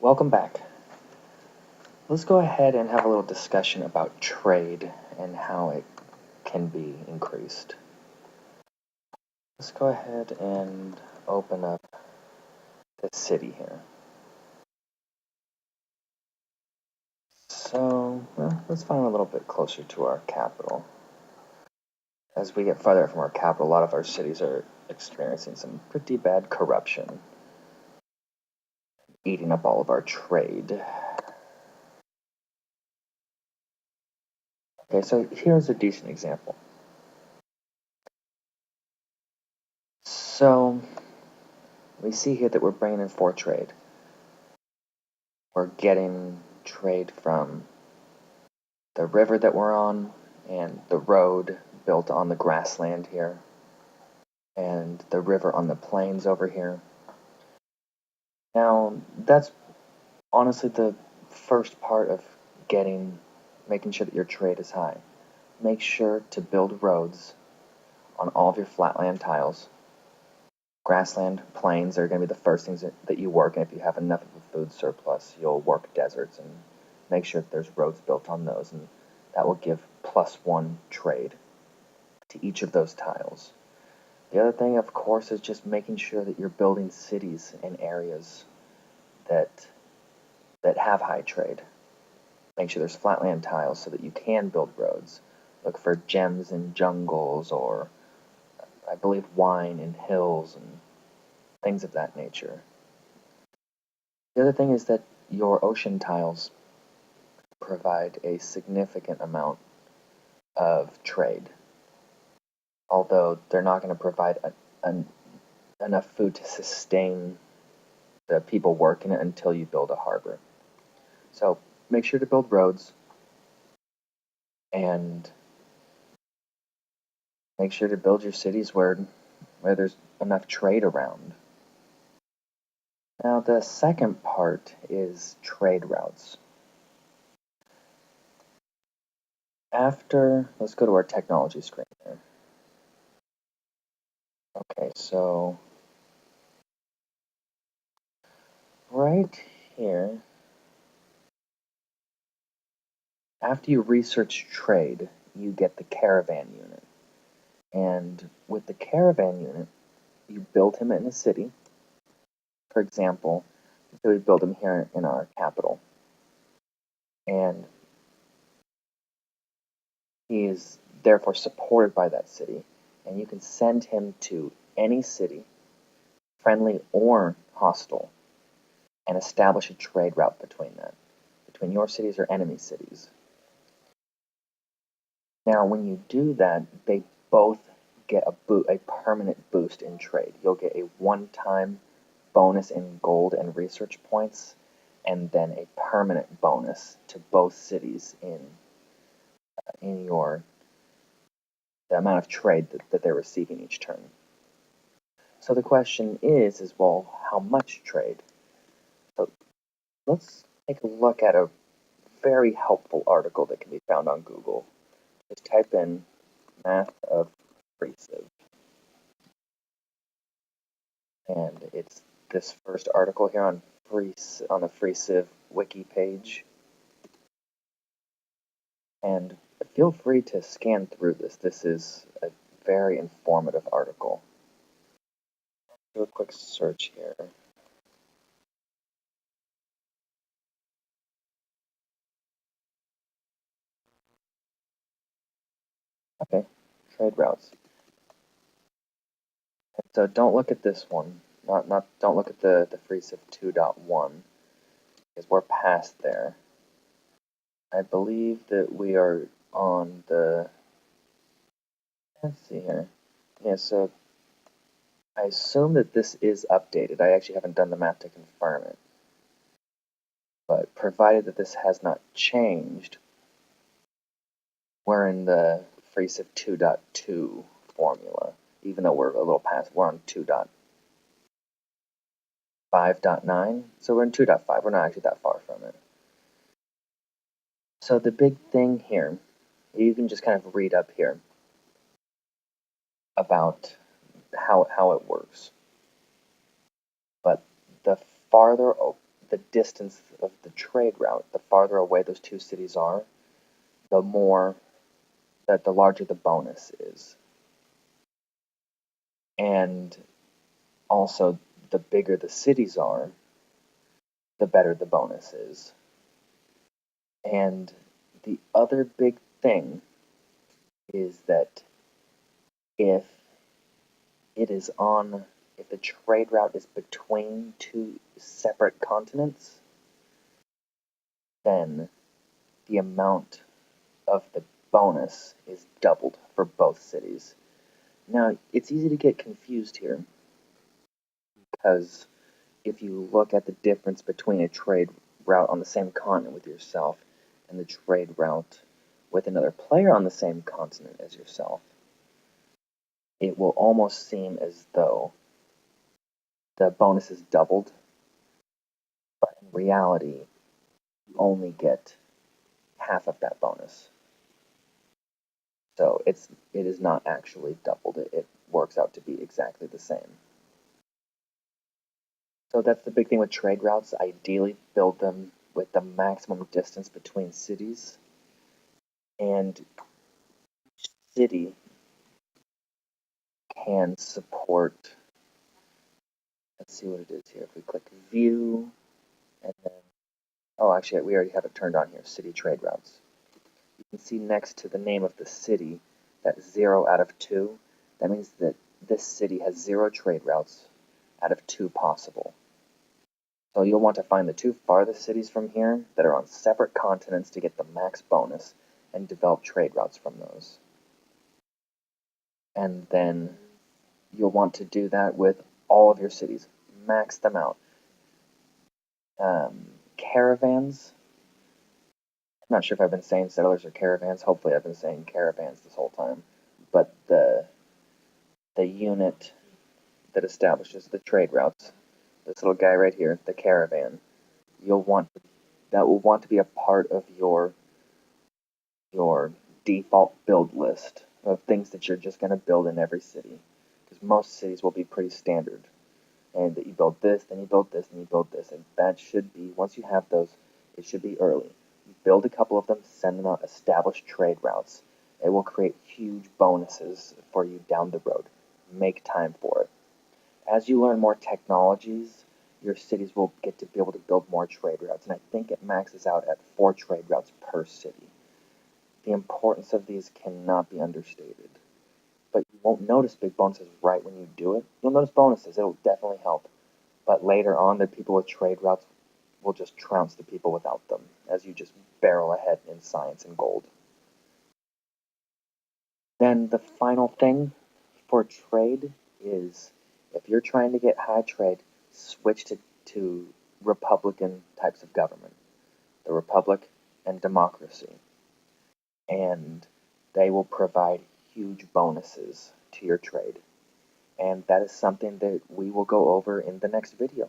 Welcome back. Let's go ahead and have a little discussion about trade and how it can be increased. Let's go ahead and open up the city here. So, let's find a little bit closer to our capital. As we get farther from our capital, a lot of our cities are experiencing some pretty bad corruption, eating up all of our trade. Okay, so here's a decent example. So, we see here that we're bringing in 4 trade. We're getting trade from the river that we're on and the road built on the grassland here and the river on the plains over here. Now, that's honestly the first part of making sure that your trade is high. Make sure to build roads on all of your flatland tiles. Grassland, plains are going to be the first things that you work, and if you have enough of a food surplus, you'll work deserts and make sure that there's roads built on those, and that will give +1 trade to each of those tiles. The other thing, of course, is just making sure that you're building cities in areas that have high trade. Make sure there's flatland tiles so that you can build roads. Look for gems in jungles, or I believe wine in hills and things of that nature. The other thing is that your ocean tiles provide a significant amount of trade, although they're not going to provide enough food to sustain the people working it until you build a harbor. So make sure to build roads and make sure to build your cities where there's enough trade around. Now, the second part is trade routes. Let's go to our technology screen here. Okay, so right here, after you research trade, you get the caravan unit. And with the caravan unit, you build him in a city. For example, we build him here in our capital. And he is therefore supported by that city. And you can send him to any city, friendly or hostile, and establish a trade route between your cities or enemy cities. Now, when you do that, they both get a permanent boost in trade. You'll get a one-time bonus in gold and research points, and then a permanent bonus to both cities in the amount of trade that they're receiving each turn. So the question is well, how much trade? So let's take a look at a very helpful article that can be found on Google. Just type in math of Freeciv. And it's this first article here on the Freeciv wiki page. And feel free to scan through this. This is a very informative article. Do a quick search here. Okay, trade routes. And so don't look at this one. Don't look at the Freeciv 2.1 because we're past there. I believe that we are on the. Let's see here. Yeah, so I assume that this is updated. I actually haven't done the math to confirm it. But provided that this has not changed, we're in the Freeciv 2.2 formula, even though we're a little past. We're on 2.5.9, so we're in 2.5. We're not actually that far from it. So the big thing here, you can just kind of read up here about how it works. But the the distance of the trade route, the farther away those two cities are, the larger the bonus is. And also, the bigger the cities are, the better the bonus is. And the other big thing is that if if the trade route is between two separate continents, then the amount of the bonus is doubled for both cities. Now, it's easy to get confused here because if you look at the difference between a trade route on the same continent with yourself and the trade route with another player on the same continent as yourself, it will almost seem as though the bonus is doubled, but in reality, you only get half of that bonus. So it is not actually doubled. It works out to be exactly the same. So that's the big thing with trade routes. Ideally, build them with the maximum distance between cities. And each city can support, let's see what it is here. If we click view, and then, oh, actually, we already have it turned on here, city trade routes. You can see next to the name of the city, that 0 out of 2. That means that this city has 0 trade routes out of 2 possible. So you'll want to find the 2 farthest cities from here that are on separate continents to get the max bonus and develop trade routes from those. And then you'll want to do that with all of your cities. Max them out. Caravans. I'm not sure if I've been saying settlers or caravans. Hopefully I've been saying caravans this whole time. But the unit that establishes the trade routes, this little guy right here, the caravan, that will want to be a part of your default build list of things that you're just going to build in every city. Because most cities will be pretty standard. And that you build this, then you build this, then you build this. And that should be, once you have those, it should be early. You build a couple of them, send them out, establish trade routes. It will create huge bonuses for you down the road. Make time for it. As you learn more technologies, your cities will get to be able to build more trade routes. And I think it maxes out at 4 trade routes per city. The importance of these cannot be understated. But you won't notice big bonuses right when you do it. You'll notice bonuses. It'll definitely help. But later on, the people with trade routes will just trounce the people without them as you just barrel ahead in science and gold. Then the final thing for trade is if you're trying to get high trade, switch to Republican types of government. The Republic and democracy. And they will provide huge bonuses to your trade. And that is something that we will go over in the next video.